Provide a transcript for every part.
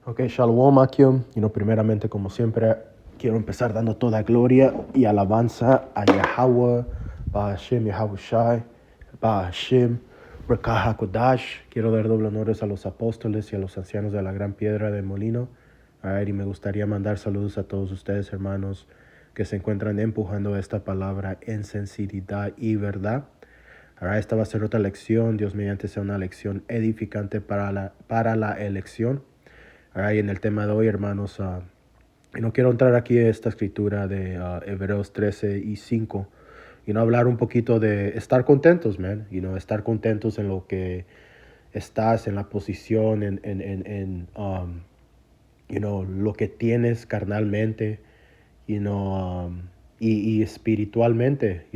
Ok, Shalom, Akim. Primeramente, como siempre, quiero empezar dando toda gloria y alabanza a Yahweh, Bahashem, Yahushai, Bahashem, Rekah HaKodash. Quiero dar doble honores a los apóstoles y a los ancianos de la gran piedra de molino. Y me gustaría mandar saludos a todos ustedes, hermanos, que se encuentran empujando esta palabra en sinceridad y verdad. Esta va a ser otra lección. Dios mediante sea una lección edificante para la elección. Y en el tema de hoy, hermanos, no quiero entrar aquí en esta escritura de Hebreos 13 y 5, y no hablar un poquito de estar contentos, man, estar contentos en lo que estás, en la posición, lo que tienes carnalmente, y espiritualmente,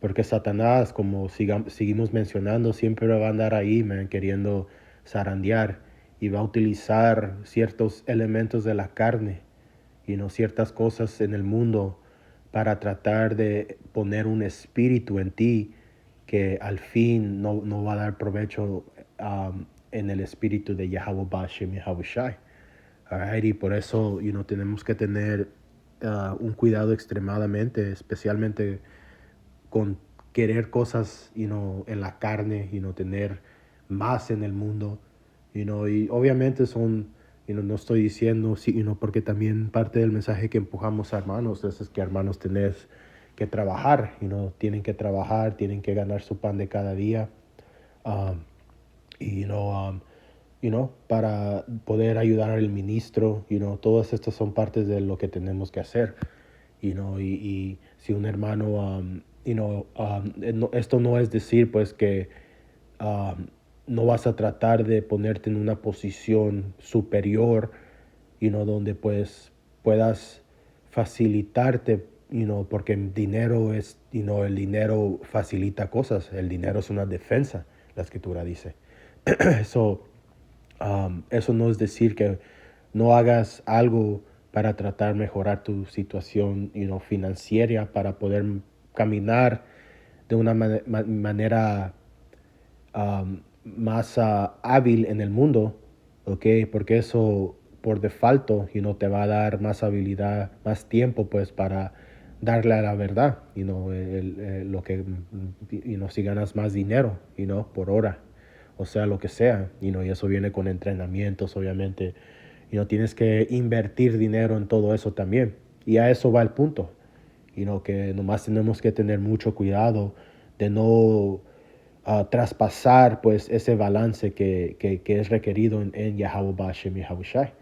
porque Satanás, como seguimos mencionando, siempre va a andar ahí, man, queriendo zarandear, y va a utilizar ciertos elementos de la carne, ciertas cosas en el mundo para tratar de poner un espíritu en ti que al fin no va a dar provecho en el espíritu de Yahweh Bashem Yahweh Shai. Y por eso tenemos que tener un cuidado extremadamente, especialmente con querer cosas en la carne, tener más en el mundo, y obviamente son, no estoy diciendo, sí, porque también parte del mensaje que empujamos a hermanos es que hermanos tenés que trabajar, tienen que trabajar, tienen que ganar su pan de cada día, um, y para poder ayudar al ministro, todas estas son partes de lo que tenemos que hacer, y si un hermano, esto no es decir pues que um, no vas a tratar de ponerte en una posición superior, donde pues puedas facilitarte, porque el dinero es, el dinero facilita cosas, el dinero es una defensa, la escritura dice. Eso, eso no es decir que no hagas algo para tratar de mejorar tu situación financiera, para poder caminar de una manera más hábil en el mundo, ¿ok? Porque eso por default te va a dar más habilidad, más tiempo pues para darle a la verdad, lo que, si ganas más dinero, por hora, o sea, lo que sea, y eso viene con entrenamientos, obviamente, tienes que invertir dinero en todo eso también, y a eso va el punto, que nomás tenemos que tener mucho cuidado de no traspasar pues ese balance que es requerido en Yahweh Bashem y Yahushai,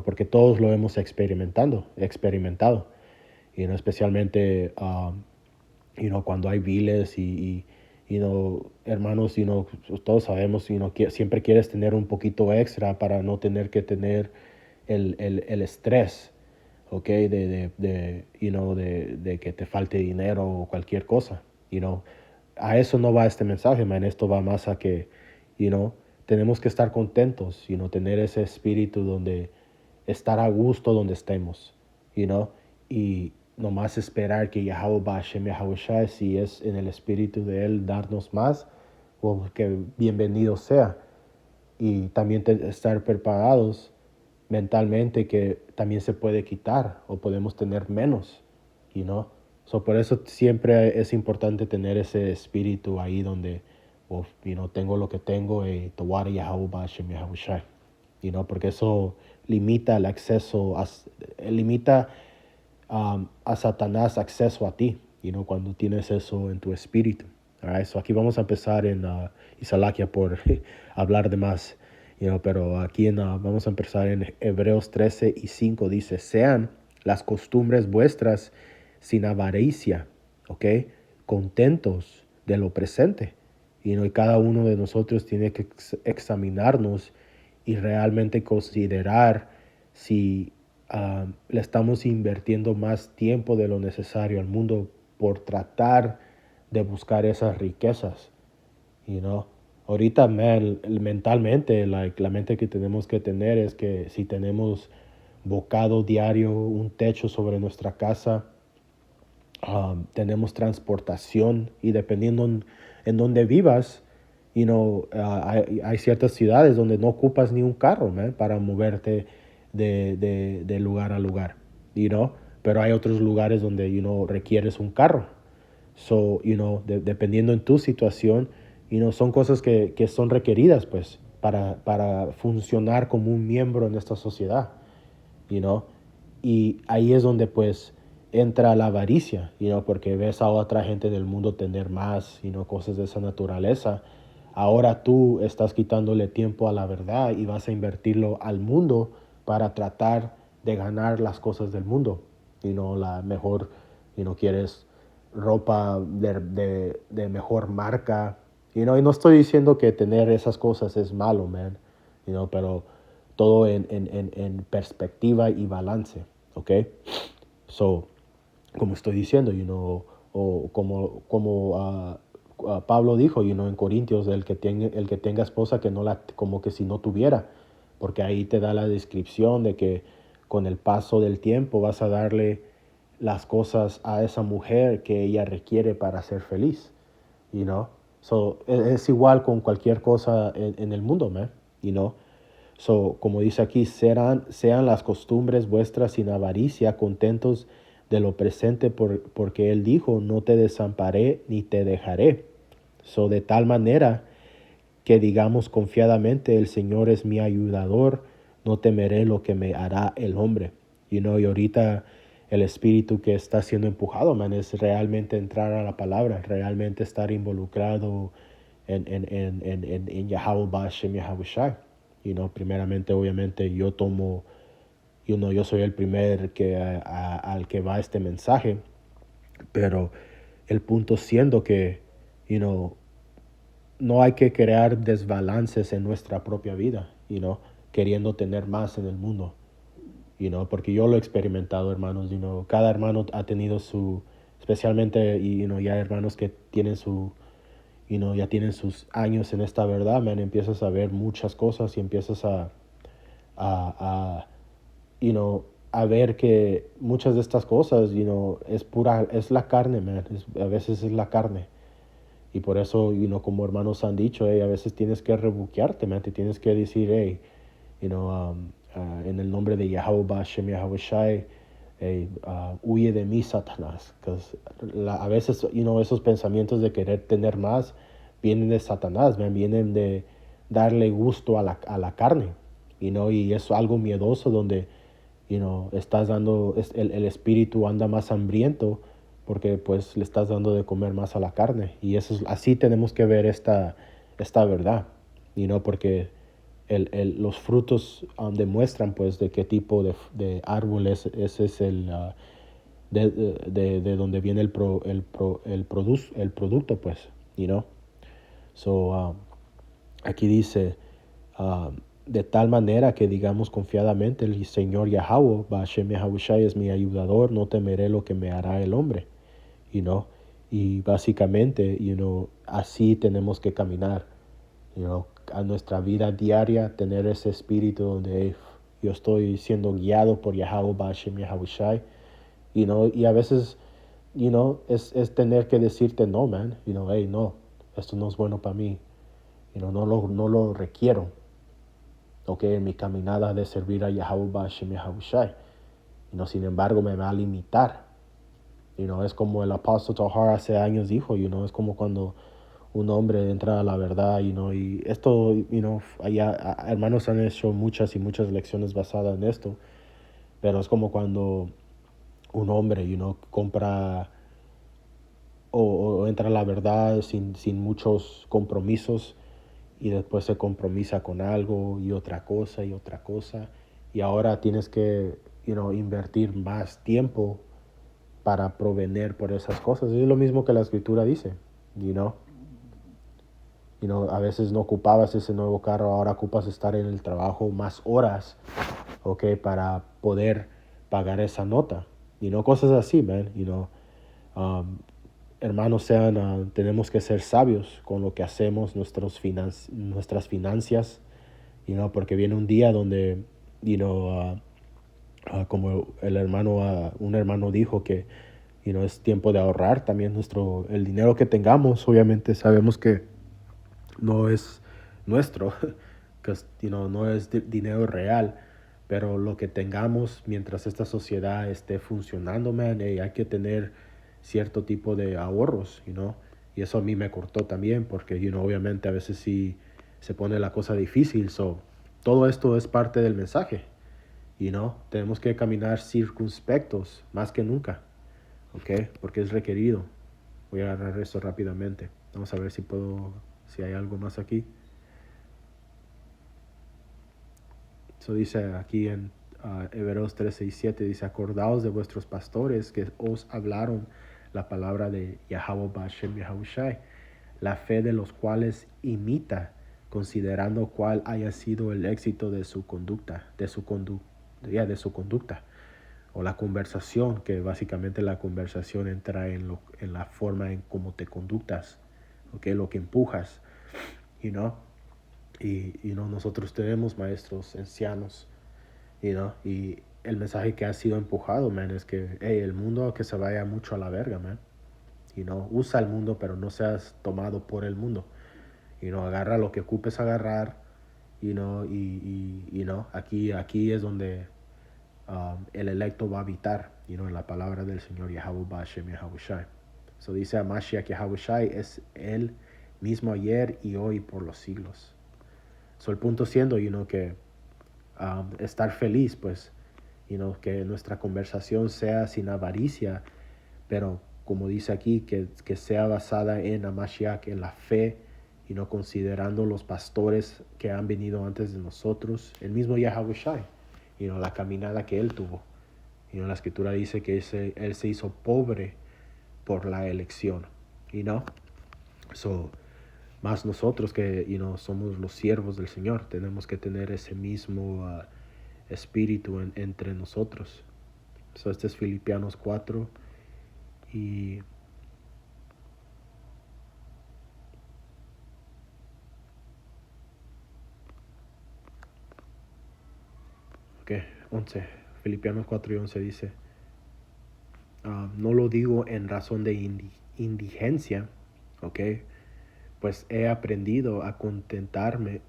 porque todos lo hemos experimentado, especialmente cuando hay viles hermanos, todos sabemos, siempre quieres tener un poquito extra para no tener que tener el estrés, ¿ok? De que te falte dinero o cualquier cosa, a eso no va este mensaje, man. Esto va más a que, tenemos que estar contentos, tener ese espíritu donde estar a gusto donde estemos, y nomás esperar que Yahweh Bashem Yahweh Shai, si es en el espíritu de Él, darnos más, o que bienvenido sea. Y también estar preparados mentalmente que también se puede quitar o podemos tener menos, por eso siempre es importante tener ese espíritu ahí donde, tengo lo que tengo, y Tawara Yahweh Bashem Yahweh Shai, porque eso limita el acceso, limita a Satanás acceso a ti, cuando tienes eso en tu espíritu. So aquí vamos a empezar en Isalakia por hablar de más, pero aquí vamos a empezar en Hebreos 13 y 5, dice, sean las costumbres vuestras sin avaricia, ¿ok? Contentos de lo presente. Y cada uno de nosotros tiene que examinarnos y realmente considerar si le estamos invirtiendo más tiempo de lo necesario al mundo por tratar de buscar esas riquezas, Ahorita, mentalmente, la mente que tenemos que tener es que si tenemos bocado diario, un techo sobre nuestra casa, tenemos transportación, y dependiendo en dónde vivas, hay ciertas ciudades donde no ocupas ni un carro, man, para moverte de lugar a lugar, pero hay otros lugares donde, requieres un carro. So, dependiendo en tu situación, son cosas que son requeridas, pues, para funcionar como un miembro en esta sociedad, you know. Y ahí es donde, pues, entra la avaricia, porque ves a otra gente del mundo tener más, cosas de esa naturaleza. Ahora tú estás quitándole tiempo a la verdad y vas a invertirlo al mundo para tratar de ganar las cosas del mundo. La mejor, quieres ropa de mejor marca, y no estoy diciendo que tener esas cosas es malo, man, pero todo en perspectiva y balance, ¿ok? So, como estoy diciendo, o como Pablo dijo, en Corintios, el que tenga esposa, que no la, como que si no tuviera, porque ahí te da la descripción de que con el paso del tiempo vas a darle las cosas a esa mujer que ella requiere para ser feliz, you know. So, es igual con cualquier cosa en el mundo, man, you know. So, como dice aquí, sean las costumbres vuestras sin avaricia, contentos de lo presente, porque Él dijo, no te desamparé ni te dejaré. So, de tal manera que digamos confiadamente, el Señor es mi ayudador, no temeré lo que me hará el hombre. Y ahorita el espíritu que está siendo empujado, man, es realmente entrar a la palabra, realmente estar involucrado en Yahweh Bashem Yahweh Shai. Primeramente, obviamente, yo soy el primer al que va este mensaje, pero el punto siendo que, no hay que crear desbalances en nuestra propia vida, queriendo tener más en el mundo, porque yo lo he experimentado, hermanos, cada hermano ha tenido especialmente, ya hermanos que tienen ya tienen sus años en esta verdad, man, empiezas a ver muchas cosas y empiezas a you know, a ver que muchas de estas cosas, es la carne, man, a veces es la carne. Y por eso, como hermanos han dicho, a veces tienes que rebuquearte, man, te tienes que decir, hey, en el nombre de Yahweh Bashem Yahweh Shai, huye de mí, Satanás. A veces, esos pensamientos de querer tener más vienen de Satanás, man, vienen de darle gusto a la carne, y es algo miedoso donde, estás dando, el espíritu anda más hambriento porque pues le estás dando de comer más a la carne. Y así tenemos que ver esta verdad, porque los frutos demuestran pues de qué tipo de árbol ese es de donde viene el producto, pues, So, aquí dice, de tal manera que digamos confiadamente, el Señor Yahweh, Bashem Yahushai, es mi ayudador, no temeré lo que me hará el hombre, you know. Y básicamente, así tenemos que caminar, a nuestra vida diaria, tener ese espíritu donde hey, yo estoy siendo guiado por Yahweh, Bashem Yahushai, y a veces, es tener que decirte no, man, hey, no, esto no es bueno para mí, no lo requiero, en mi caminada de servir a Yahweh Bashem Yahushai. Sin embargo, me va a limitar. Es como el apóstol Tahar hace años dijo, es como cuando un hombre entra a la verdad, y esto, hermanos han hecho muchas y muchas lecciones basadas en esto, pero es como cuando un hombre, compra o entra a la verdad sin muchos compromisos, y después se compromisa con algo y otra cosa y otra cosa, y ahora tienes que invertir más tiempo para proveer por esas cosas. Es lo mismo que la escritura dice, a veces no ocupabas ese nuevo carro, ahora ocupas estar en el trabajo más horas, para poder pagar esa nota, cosas así, man, um, hermanos, tenemos que ser sabios con lo que hacemos, nuestras finanzas, porque viene un día donde, como un hermano dijo que, es tiempo de ahorrar también el dinero que tengamos. Obviamente sabemos que no es nuestro, que no es dinero real, pero lo que tengamos mientras esta sociedad esté funcionando, man, hay que tener cierto tipo de ahorros, y eso a mí me cortó también, porque, obviamente a veces sí se pone la cosa difícil, todo esto es parte del mensaje, tenemos que caminar circunspectos más que nunca, ¿ok? Porque es requerido. Voy a agarrar esto rápidamente. Vamos a ver si hay algo más aquí. Eso dice aquí en Hebreos 13:7, dice, acordaos de vuestros pastores que os hablaron la palabra de Yahweh Bashem Yahushai, la fe de los cuales imita, considerando cuál haya sido el éxito de su conducta, de su conducta, o la conversación, que básicamente la conversación entra en la forma en cómo te conductas, ¿okay? Lo que empujas, you know? Nosotros tenemos maestros ancianos, y el mensaje que ha sido empujado, man, es que, hey, el mundo que se vaya mucho a la verga, man. Usa el mundo, pero no seas tomado por el mundo. Agarra lo que ocupes agarrar, aquí es donde el electo va a habitar, en la palabra del Señor Yahweh Bashem Yahushai. Eso dice a Mashiach Yahushai es el mismo ayer y hoy por los siglos. El punto siendo, que estar feliz, pues, que nuestra conversación sea sin avaricia, pero como dice aquí, que sea basada en Amashiach, en la fe, considerando los pastores que han venido antes de nosotros, el mismo Yahweh Shai, la caminada que él tuvo. La escritura dice que él se hizo pobre por la elección, so, más nosotros que somos los siervos del Señor, tenemos que tener ese mismo espíritu entre nosotros. Este es Filipianos 4 y okay, 11. Filipianos 4 y 11 dice, no lo digo en razón de indigencia, pues he aprendido a contentarme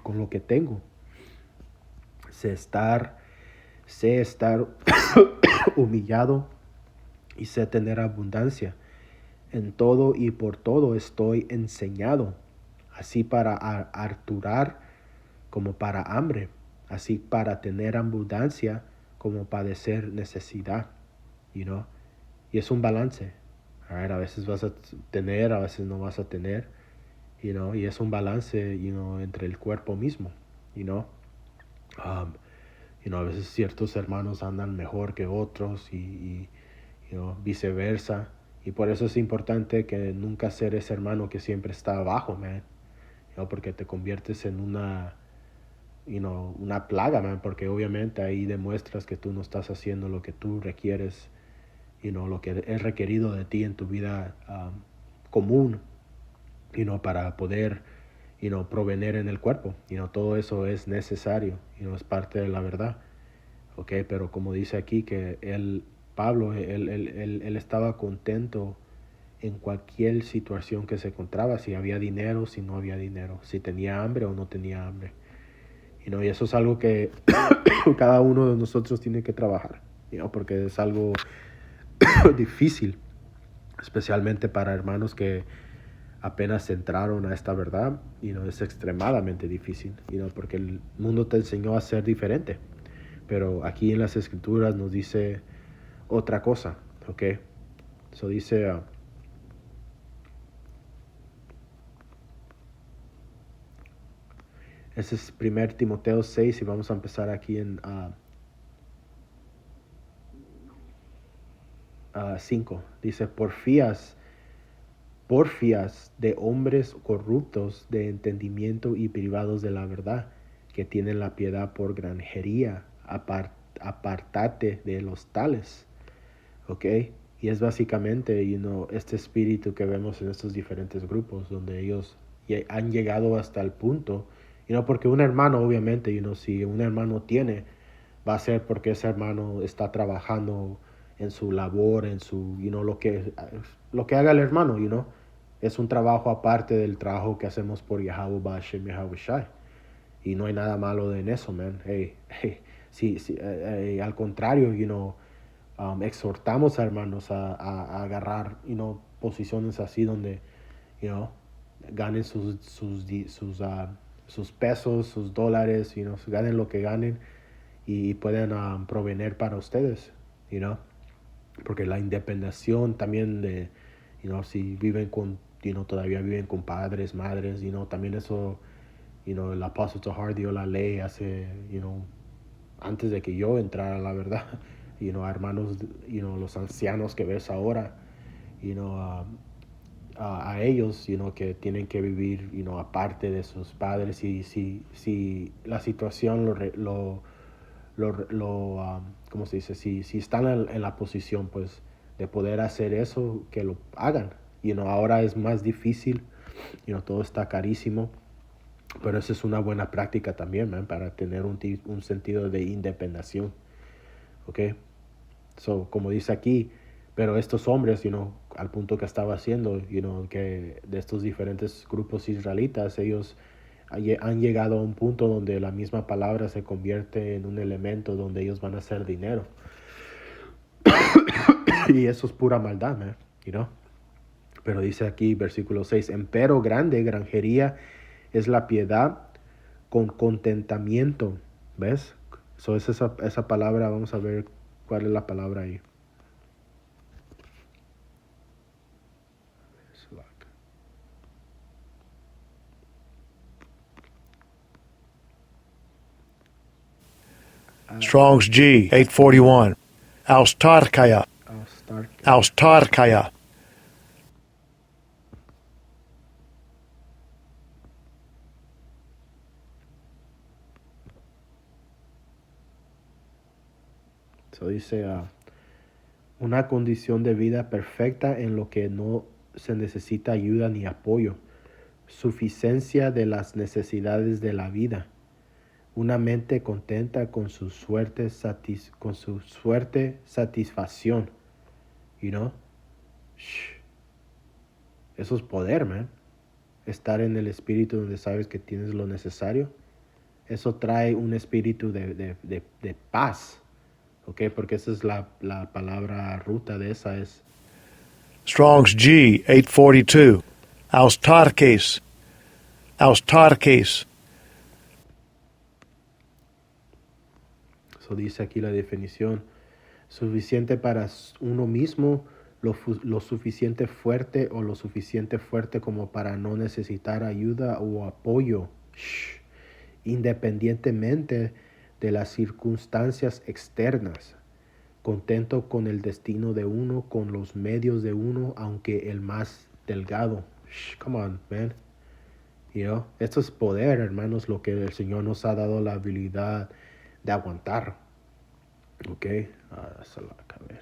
con lo que tengo. Sé estar humillado y sé tener abundancia. En todo y por todo estoy enseñado, así para harturar como para hambre, así para tener abundancia como padecer necesidad, y es un balance. A veces vas a tener, a veces no vas a tener, y es un balance, entre el cuerpo mismo, a veces ciertos hermanos andan mejor que otros y viceversa. Y por eso es importante que nunca ser ese hermano que siempre está abajo, man. Porque te conviertes en una plaga, man. Porque obviamente ahí demuestras que tú no estás haciendo lo que tú requieres, lo que es requerido de ti en tu vida común, para poder, proveer en el cuerpo. Todo eso es necesario, es parte de la verdad. Pero como dice aquí que Pablo, él estaba contento en cualquier situación que se encontraba, si había dinero, si no había dinero, si tenía hambre o no tenía hambre. Y eso es algo que cada uno de nosotros tiene que trabajar, porque es algo difícil, especialmente para hermanos que apenas entraron a esta verdad, es extremadamente difícil, porque el mundo te enseñó a ser diferente. Pero aquí en las escrituras nos dice otra cosa, Eso dice, ese es 1 Timoteo 6 y vamos a empezar aquí en 5. Dice, porfías de hombres corruptos de entendimiento y privados de la verdad, que tienen la piedad por granjería, apartate de los tales. Y es básicamente, este espíritu que vemos en estos diferentes grupos, donde ellos han llegado hasta el punto, porque un hermano, obviamente, si un hermano tiene, va a ser porque ese hermano está trabajando en su labor, en su, lo que haga el hermano, es un trabajo aparte del trabajo que hacemos por Yahweh Ba'Shem Yahweh Shai. Y no hay nada malo en eso, man. Hey, hey, sí, sí, al contrario, exhortamos a hermanos a agarrar, posiciones así donde, you know, ganen sus pesos, sus dólares, ganen lo que ganen y puedan proveer para ustedes, porque la independencia también de, si viven con, todavía viven con padres, madres, también eso, el apóstol Tahar dio la ley hace, antes de que yo entrara, la verdad, hermanos, los ancianos que ves ahora, a ellos, que tienen que vivir, aparte de sus padres, y si la situación ¿cómo se dice? Si están en la posición, pues, de poder hacer eso, que lo hagan. Ahora es más difícil, todo está carísimo, pero esa es una buena práctica también, man, para tener un sentido de independencia, ¿ok? So, como dice aquí, pero estos hombres, al punto que estaba haciendo, que de estos diferentes grupos israelitas, ellos han llegado a un punto donde la misma palabra se convierte en un elemento donde ellos van a hacer dinero. Y eso es pura maldad, man, Pero dice aquí, versículo 6, empero grande granjería es la piedad con contentamiento. ¿Ves? So es esa palabra, vamos a ver cuál es la palabra ahí. Strong's G, 841. Austarkaya. Austarkaya. So dice, una condición de vida perfecta en lo que no se necesita ayuda ni apoyo. Suficiencia de las necesidades de la vida. Una mente contenta con su suerte, satisfacción. Eso es poder, man. Estar en el espíritu donde sabes que tienes lo necesario. Eso trae un espíritu de paz. ¿Ok? Porque esa es la palabra ruta de esa es. Strong's G, 842. Austarkes. Austarkes. Eso dice aquí la definición. Suficiente para uno mismo, lo suficiente fuerte o lo suficiente fuerte como para no necesitar ayuda o apoyo. Independientemente de las circunstancias externas. Contento con el destino de uno, con los medios de uno, aunque el más delgado. Come on, man. Esto es poder, hermanos, lo que el Señor nos ha dado la habilidad de aguantar. Ok, a ver.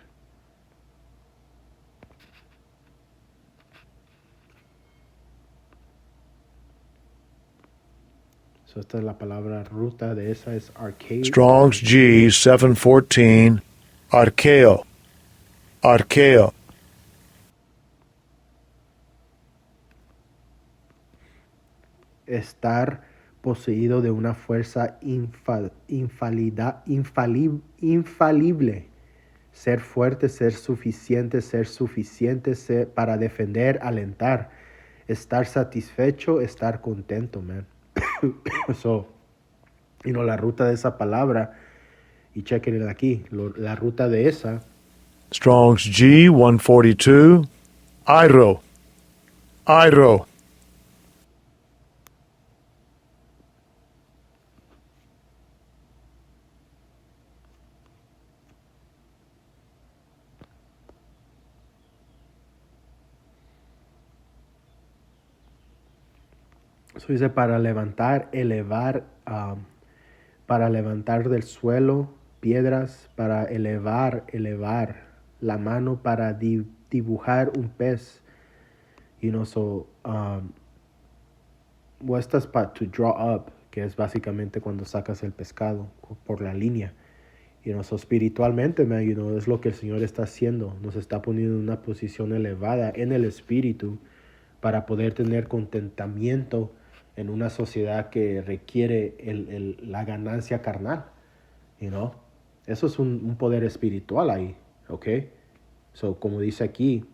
So esta es la palabra ruta de esa es arcade. Strong's G, 714. Archeo. Archeo. Estar poseído de una fuerza infalible. Ser fuerte, ser suficiente para defender, alentar. Estar satisfecho, estar contento, man. So, la ruta de esa palabra, y chequen aquí, la ruta de esa. Strong's G, 142. Iro. Iro. Eso dice para levantar, elevar, para levantar del suelo piedras, para elevar la mano para dibujar un pez. Estas para to draw up, que es básicamente cuando sacas el pescado por la línea. Espiritualmente, es lo que el Señor está haciendo. Nos está poniendo en una posición elevada en el espíritu, para poder tener contentamiento en una sociedad que requiere la ganancia carnal, you know? Eso es un poder espiritual ahí, ¿ok? So, como dice aquí,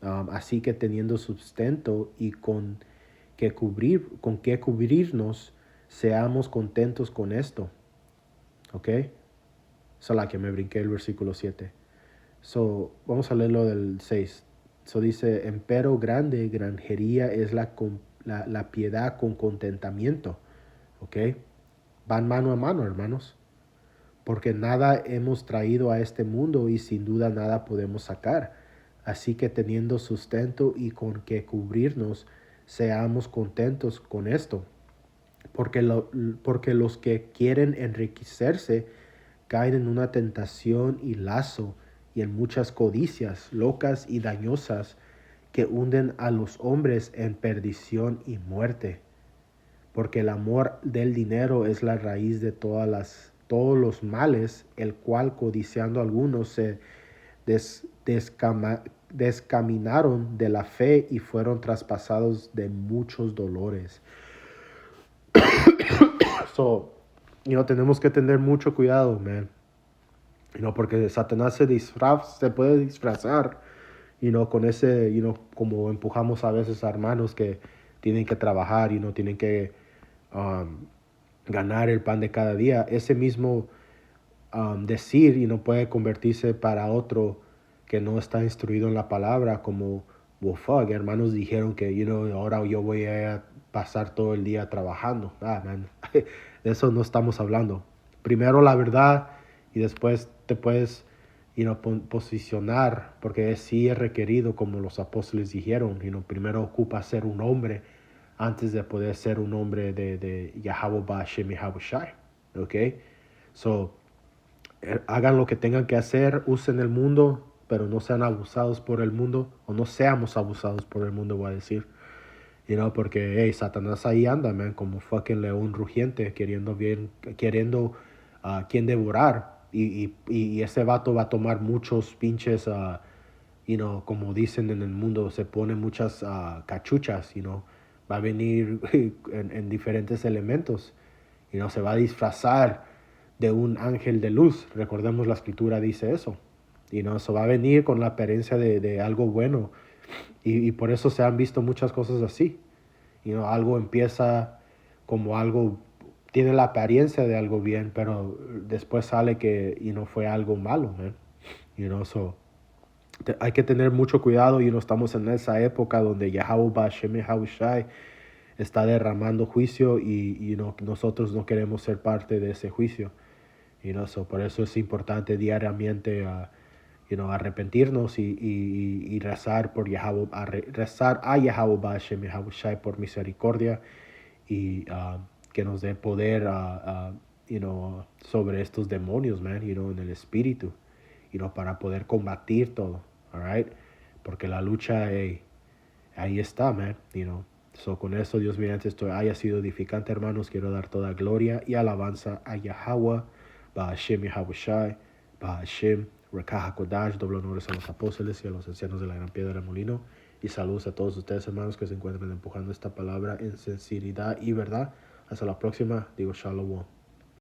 así que teniendo sustento y con qué cubrirnos, seamos contentos con esto, ¿ok? So, la que me brinqué el versículo 7. So, vamos a leerlo del 6. So dice, empero grande granjería es la piedad con contentamiento. ¿Ok? Van mano a mano, hermanos. Porque nada hemos traído a este mundo y sin duda nada podemos sacar. Así que teniendo sustento y con que cubrirnos, seamos contentos con esto. Porque los que quieren enriquecerse caen en una tentación y lazo y en muchas codicias locas y dañosas que hunden a los hombres en perdición y muerte. Porque el amor del dinero es la raíz de todos los males, el cual codiciando algunos se descaminaron de la fe y fueron traspasados de muchos dolores. So, tenemos que tener mucho cuidado, man. Porque Satanás se puede disfrazar, con ese, como empujamos a veces a hermanos que tienen que trabajar y no tienen que ganar el pan de cada día. Ese mismo decir puede convertirse para otro que no está instruido en la palabra como, well, fuck, hermanos dijeron que, ahora yo voy a pasar todo el día trabajando. Man, de eso no estamos hablando. Primero la verdad y después te puedes, posicionar, porque sí es requerido, como los apóstoles dijeron, primero ocupa ser un hombre antes de poder ser un hombre de Yahweh Ba'Shem Yahushai. ¿Ok? So, hagan lo que tengan que hacer, usen el mundo, pero no sean abusados por el mundo, o no seamos abusados por el mundo, voy a decir. Porque, hey, Satanás ahí anda, man, como fucking león rugiente, queriendo quien devorar. Y ese vato va a tomar muchos pinches, como dicen en el mundo, se pone muchas cachuchas, va a venir en diferentes elementos, se va a disfrazar de un ángel de luz. Recordemos, la escritura dice eso. Eso va a venir con la apariencia de algo bueno. Y por eso se han visto muchas cosas así. Algo empieza como algo, tiene la apariencia de algo bien, pero después sale que fue algo malo, man. So, hay que tener mucho cuidado. Estamos en esa época donde Yahweh Ba'Shem Yahushai está derramando juicio y nosotros no queremos ser parte de ese juicio. So, por eso es importante diariamente arrepentirnos y rezar por Yahweh, rezar a Yahweh Ba'Shem Yahushai por misericordia y que nos dé poder sobre estos demonios, man, en el espíritu, para poder combatir todo, alright, porque la lucha, ahí está, man, So, con eso, Dios mediante esto haya sido edificante, hermanos. Quiero dar toda gloria y alabanza a Yahweh Ba'Shem Yahushai, Ba'Shem Rekaha Kodash. Doble honores a los apóstoles y a los ancianos de la Gran Piedra del Molino. Y saludos a todos ustedes, hermanos, que se encuentran empujando esta palabra en sinceridad y verdad. Hasta la próxima. Digo Shalom.